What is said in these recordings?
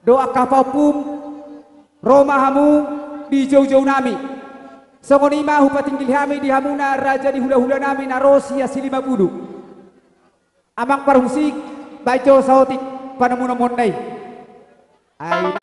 doa kapapum Roma hamu di jauh-jauh nami songonima hupatinggil hami di hamuna raja di hula-hula nami narosi asili mabudu amang parhusik baco sautik panamuna mondai ay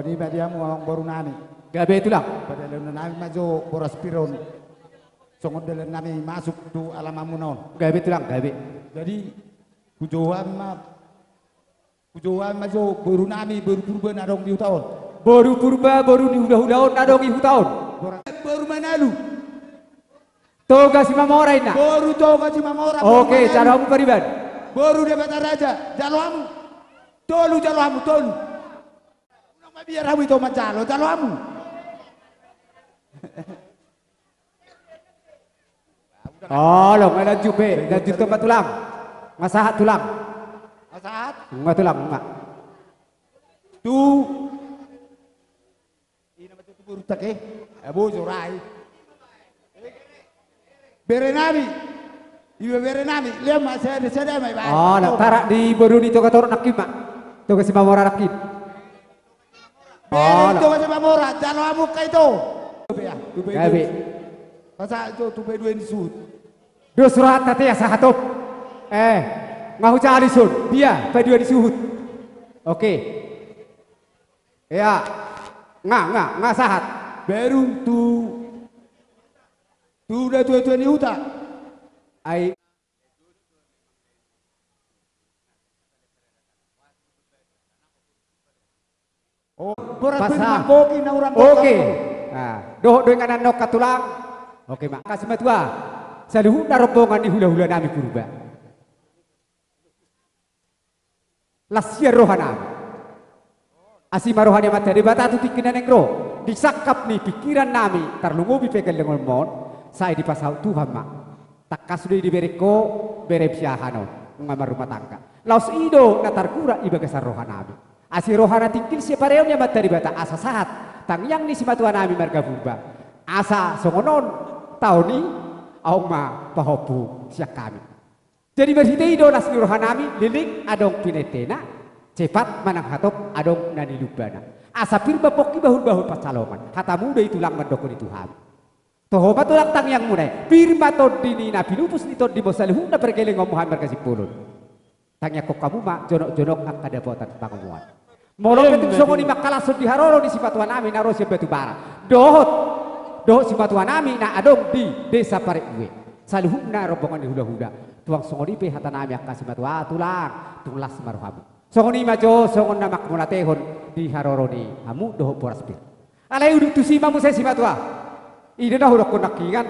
ni badiamu awang baru nani. Gabe tulang. Padahal nami majo boras piron. Songod dalam nami masuk tu alamamu non. Gabe tulang, gabe. Jadi kujoan majo baru nami baru purba narong di tahun. Baru purba baru di hula-hulaon nadong ibu tahun. Baru manalu. Toga si mamora ina. Baru toga si mamora. Oke, cara kamu pribadi. Baru dia kata raja, jaloamu. Tolu jaloamu, tolu. Nama biar kamu itu macalo, jaloamu. Oh, lo lanjut be, lanjut tempat tulang. Masahat tulang. Masahat? Enggak tulang, enggak. Tu. Ini nama tu baru tak Abu Zurai. Berenami. Ibu berenami, lihat mak saya mai baik. Oh, nak tarak di baru ni toka torok nakim mak. Toka si mamora nakim. Oh, toka si mamora, jalo amu kai to. Gabe. Masa itu tu bedua ini sud. Dua surat tadi ya sahatop. Ngahu cari sun, dia bedua disuhut. Oke. Ya, nggak sahat. Baru tu udah tua ni huta. Ai oh, borat pasang koki na orang oke. Nah, doh dengan nok katulang. Oke, mak. Kasih matua. Saluhu na rombongan di hula-hula nami purba. Lasya rohana. Asima rohani materi batatu pikiran engro. Disakap nih pikiran nami terlungu bipekal dengan mon. Saya dipasau Tuhan mak. Takkas sudah dibereko berepsiahano ngamar rumah tangga. Laus ido natar kura ibagasar rohanabi. Asi rohana tingkil siapa reomnya materi bata asa sahat. Tang yang ni si matua nami marga purba. Asa songonon tahun ni aung ma pahopu siak kami. Jadi berhite ido nas ni rohanami lilik adong pinetena cepat manang hatop adong nani lubana. Asa pirba poki bahul-bahul pacalongan. Hatamu udah tulang mendokon itu ham. Toho batulang tang yang munai. Pirma to dini nabi lupus nito di bosalhu na perkeling ngomuhan berkasih pulun. Tangnya kok kamu mak jonok-jonok ang kadapotan pangamuan. Molong ketuk songo ni makalasod di haroro di sipatuan nami na rosya batu bara. Dohot sipatuan nami na adong di desa Parekwe. Saluhuk na rombongan di hula-hula. Tuang songo ni pe hata nami ang kasih matua tulang tulas maruhamu. Songo ni majo songo na makmulatehon di haroro ni hamu dohot boras pir. Alai uduk tu simamu saya simatua. Ida dah udah konakingan,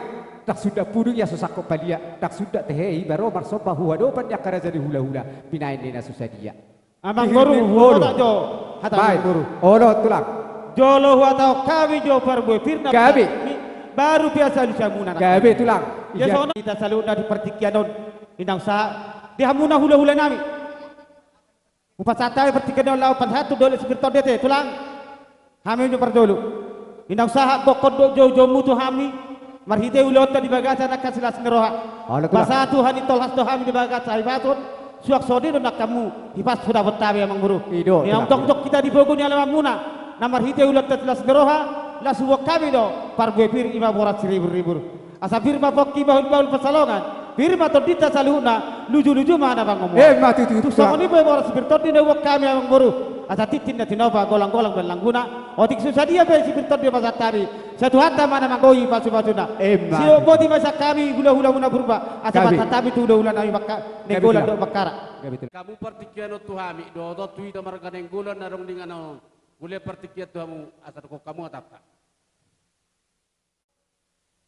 tak sudah pudu ya susah kok balia, tak sudah tehei baru marsopa huwa dopan ya kara jadi hula-hula pinain dina susah dia. Amang baru huwa tak jo, baik baru. Olo tulang. Jolo huwa tau kami jo parboy firna. Gabe. Baru biasa disamuna. Gabe tulang. Ya soalnya kita selalu dari pertikian inang sah dihamuna hula-hula nami. Upat satai pertikian laupan satu dole sekretar dete tulang. Kami jo pardolu. Inang sahat bokod jo mutu hami marhite ulot di bagasa nak kasilas ngeroha. Basa Tuhan itu las dohami di bagasa ibatun suak sodi do nak kamu hipas sudah betawi amang buru. Yang tok kita dibogoni alam muna. Na marhite ulot las ngeroha la suwak kami do parbuepir ima borat seribu-ribu. Asa firma pokki bahul pasalongan. Firma to dita saluna luju-luju mana bang ngomong. Mati tu. Songoni boy borat spirtot di wak kami amang buru. Asa titin na tinova golang-golang dan langguna. Otik susah dia be sipirtot dia pasat tari. Satu hatta mana manggoyi pasu-pasuna. Sio boti masa kami hula-hula muna berubah. Asa pasat tami tu hula nami bakka negolan do bakara. Kamu partikian tu hami do tu ida marga nenggolan narong dingano. Gule partikian tu hamu asa ko kamu atapa.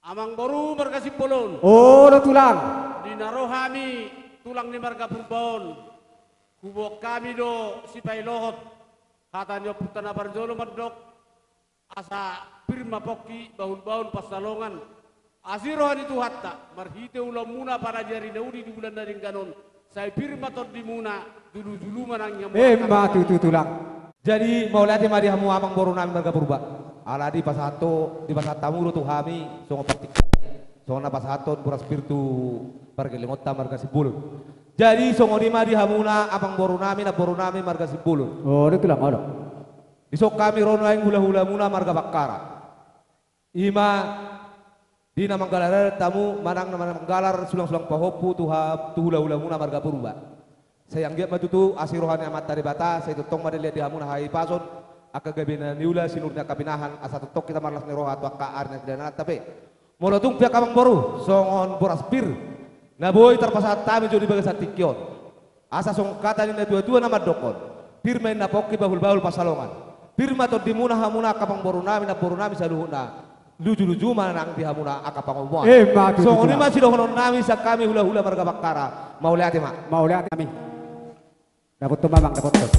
Amang baru marga sipolon. Oh, lo tulang. Di narohami tulang ni marga purbon. Kubok kami do si pailohot katanya putana barjolo mandok asa firma poki bahun-bahun pasalongan asirohan itu hatta marhite ulam muna para jari naudi di bulan dari ganon saya firma tot di muna dulu manangnya mati tu tulang. Jadi mau lihat mari hamu amang boru nami marga purba ala di pasato di pasatamu do tuhami songo petik songo na pasaton puras spiritu pargelengota marga sibul. Jadi songoni mari hamuna abang boru nami marga sibulun. Oh, itu lah ada. Isok kami rono aing hula-hula muna marga bakara. Ima di nama galar tamu manang nama galar sulang-sulang pahopu tu hula-hula muna marga purba. Sayang dia maju tu asirohan amat dari bata saya tutong made lihat di hamuna hai pason aka gabina niula sinurnya kapinahan asa tutok kita marlas ni roha atau aka arna tidak tapi molotung pihak kamang boru songon boras pir na boy terpasat tami jodi bagas tikyon asa song kata ni na dua nama dokon pir main na poki bahul pasalongan pir mato dimuna hamuna kapang boru nami na boru nami saluhuna luju mana nang dihamuna aka pangomuan songon ni masih dohonon nami sa kami hula marga bakara mau lihat kami dapat tuh mamang dapat tuh.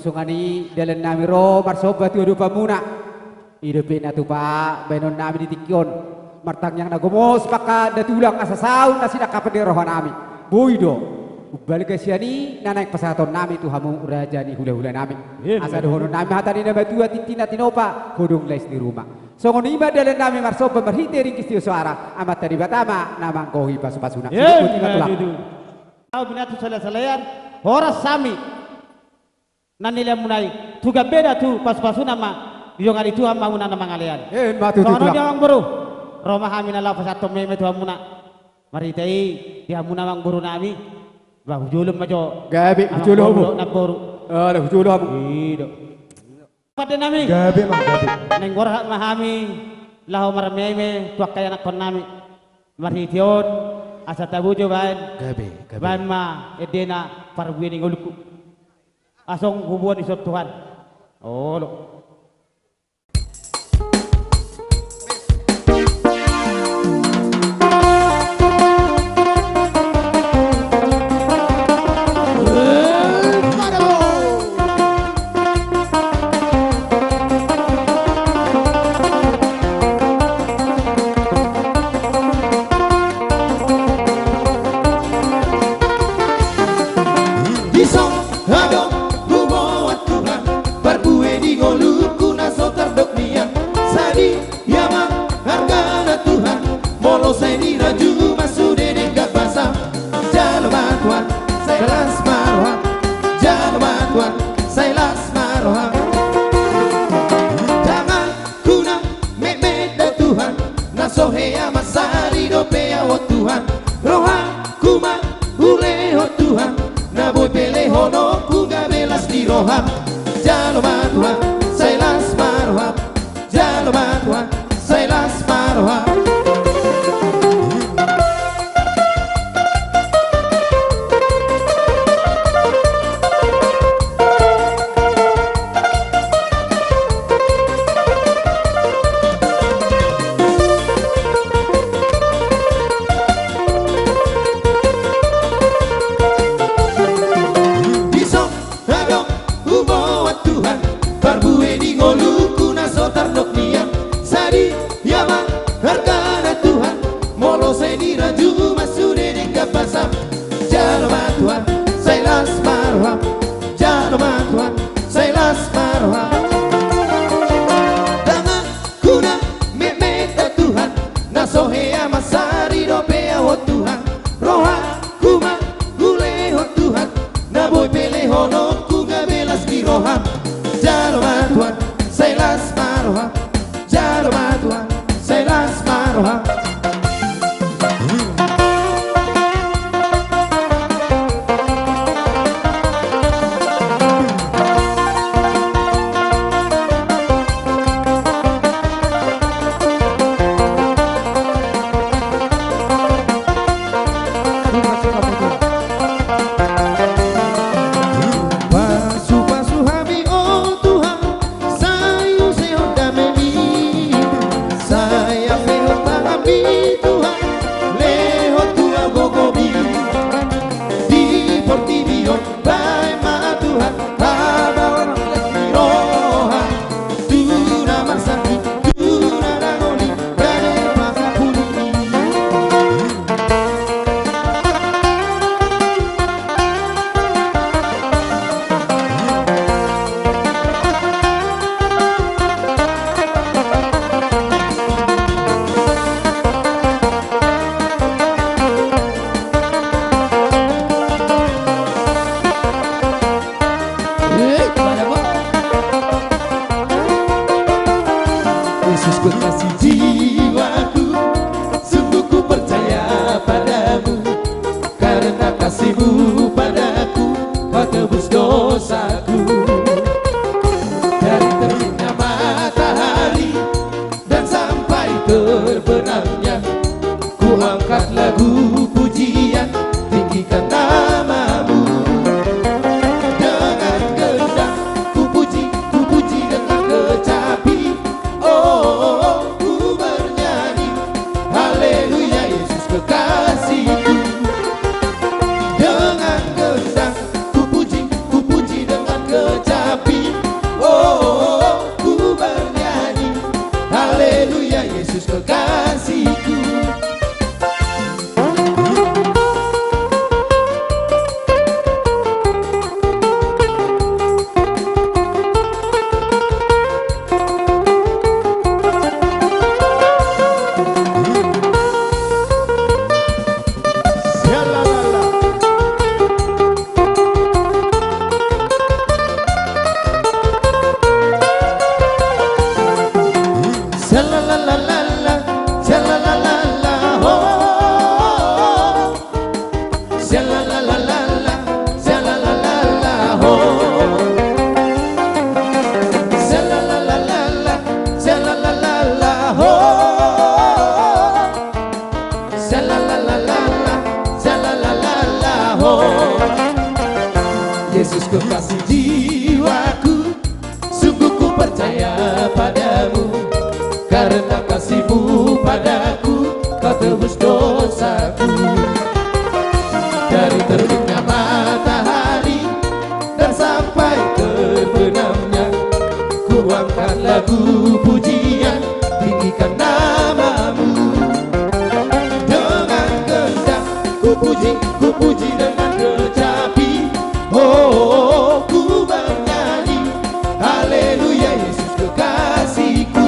Sungani dalam nami ro marsobat yudu pamuna idupin atu pak benon nami ditikyon martang yang nagomos maka datulang asa saun nasida kapan rohan nami boydo balik ke siani nanak pasaton nami tu hamu raja ni hula nami asa dohono nami hatani na batua titina tinopa hodong les di rumah songon ima dalam nami marsobat marhite ringkis tiu suara amat tadi batama namang kohi pasu-pasuna tahu binatu salah-salayan horas sami nanila munai tuga beda tu pas-pasu nama yung ari tu hamba muna namang alian sono dia mang buru roma hamina la pasato meme tu hamuna maritai dia hamuna mang buru nami ba hujulum majo gabi hujulum na buru ada hujulum ido pade nami gabi mang gabi neng gora mahami laho marmeme tu kaya nak kon nami marition asa tabujo ban gabi ban ma edena parwini nguluku asong hubungan isot Tuhan. Oh, lo. Di goluku na so terdok niya Jalma Tuhan Sailas Maroha Jangan kuna memeda Tuhan Nasohea masari dopea o Tuhan Roha kuma ule o Tuhan Naboy pele hono kuga belas di roha Jalma Tuhan Sailas Maroha Jalma Tuhan Sailas Maroha Yesus kekasih jiwaku, sungguh ku percaya padamu, karena kasih-Mu padaku, Kau tebus dosaku. Dari terbitnya matahari dan sampai terbenamnya, ku angkat lagu pujian, tinggikan nama-Mu. Dengan kehendak ku puji dengan kecapi. Oh, ku bernyanyi, haleluya Yesus kekasihku.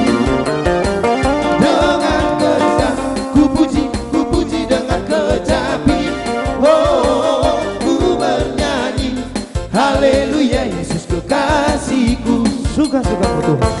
Dengan kehendak ku haleluya Yesus kekasihku. Suka-sukamu Tuhan.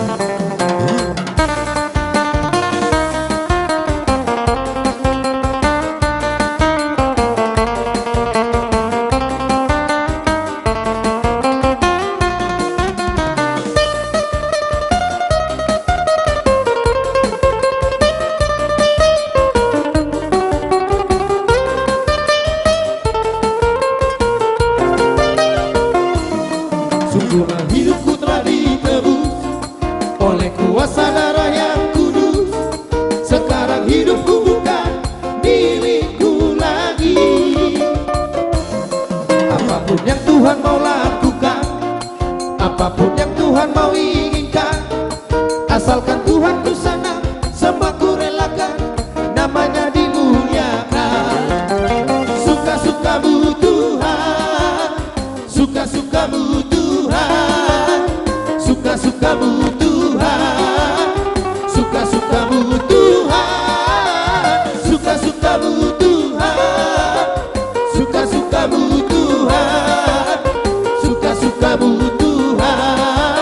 Sungguhlah hidupku telah ditebus oleh kuasa darah yang kudus. Sekarang hidupku bukan milikku lagi. Apapun yang Tuhan mau lakukan, apapun yang Tuhan mau inginkan, asalkan Tuhan ku senang, semua ku relakan, namanya dimuliakan. Suka-sukamu Tuhan, suka-sukamu Tuhan, suka-sukamu Tuhan, suka-sukamu Tuhan, suka-sukamu Tuhan, suka-sukamu Tuhan, suka-sukamu Tuhan,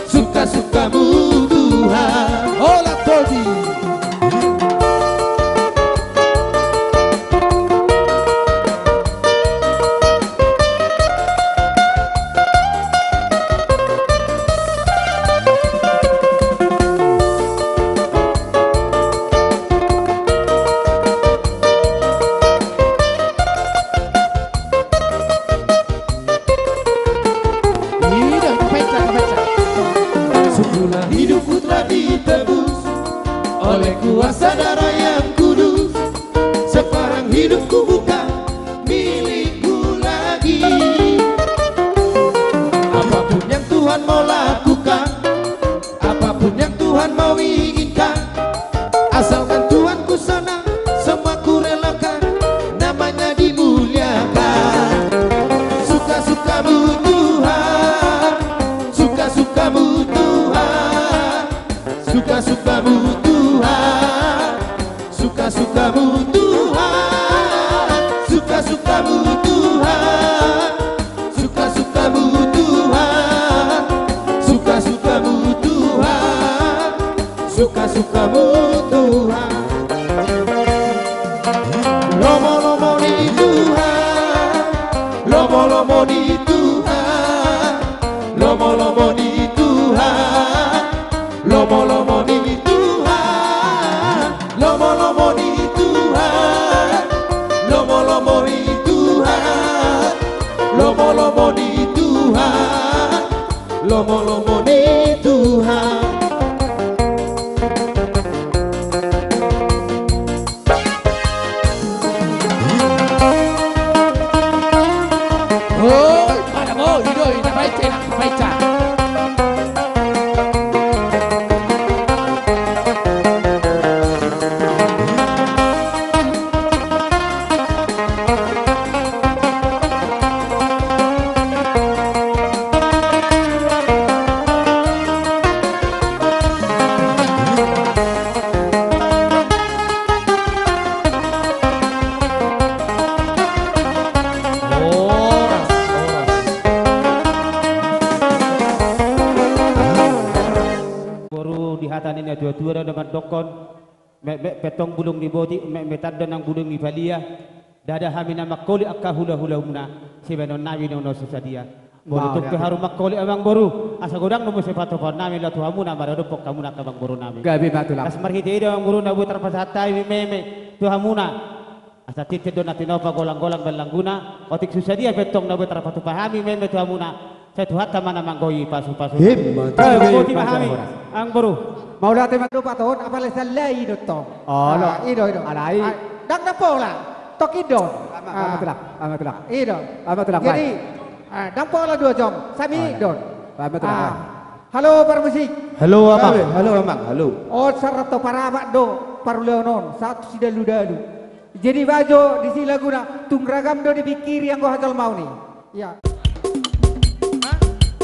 suka-sukamu Tuhan. Hola Todi. Sungguhlah hidupku telah ditebus oleh kuasa darah yang kudus. Sekarang hidupku bukan milikku lagi. Apapun yang Tuhan mau lakukan, apapun yang Tuhan mau inginkan, asalkan Tuhan ku senang, semua ku relakan, namanya dimuliakan. Suka-sukamu Tuhan, suka-sukamu Tuhan, suka-sukamu Tuhan, suka-sukamu Tuhan, suka-sukamu Tuhan, suka-sukamu Tuhan, suka-sukamu Tuhan, suka-sukamu Tuhan. Lomo-lomo di Tuhan, lomo-lomo di Tuhan, lomo-lomo di Tuhan, lomo-lomo di Tuhan, lomo-lomo di Tuhan, lomo-lomo di Tuhan, lomo-lomo di Tuhan, lomo-lomo di Tuhan. Oh, para mo, hidoy, napaicha. Ini dua-dua dengan dokon petong bulung di bodi metanda nang bulung di balia dada hamina makoli akka hula-hula muna si benon nawi nono sesadia boru tuk harum makoli amang boru asa godang nomo sepato por nami la tuhamuna marado pok kamuna kabang boru nami Gabi matulang. kasmar hite ida ang boru na butar pasatai meme tuhamuna asa tite donatino pa golang-golang belangguna otik susadia petong na butar patu pahami meme tuhamuna saya tuhat mana manggoyi pasu-pasu boti pahami ang boru Maula te madu paton apa le salai dotto. Oh, no. Ido. Alai. Dak na pola. Tok ido. Amatulak. Ido. Amatulak. Jadi dang pola dua jam. Sami don. Amatulak. Halo para musik. Halo apa? Halo Amang, halo. Oh sarato para do paruleonon satu si dalu-dalu. Jadi bajo di sila guna tungragam do dipikir yang gua hasil mau nih. Ya.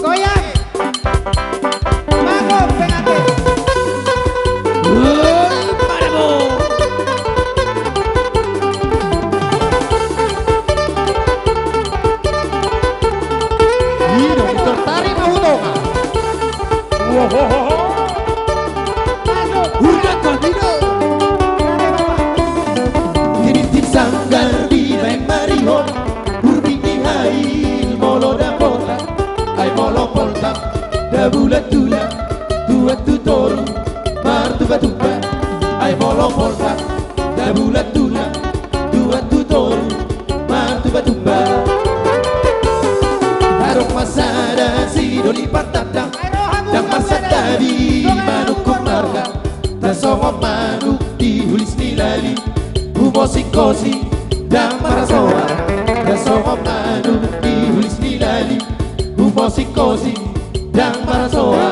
Goyang. Mangop pengantin. Udah Kontino. Tiritin sanggar di main mariho Urbi di hail molo da porta Ai molo porta da bulat tula Dua tu toru martu batuba Ai molo porta da bulat tula Dua tu toru martu batuba Harok masada si doli patata Dan masa tadi manuk marga Dan songo manuk dihulis nilali Musikosi dan marasoa Dan songo manuk dihulis nilali Musikosi dan marasoa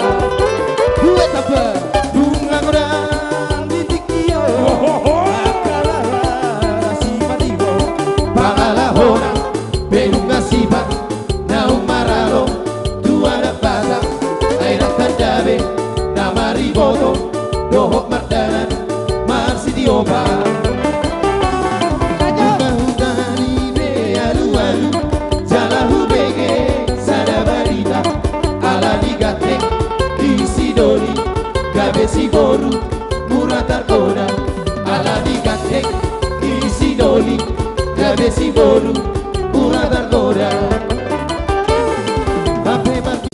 Dua tapa bunga kodang bintikio Akalala sipatigo Pangalahona belunga sipa Nau maralo Dua dapata Aira tandabe Nama riboto Dohok mardanan Marsi dioba si boru murah tarkona ala digatek isi doli gabe si boru murah tarkona ape bagi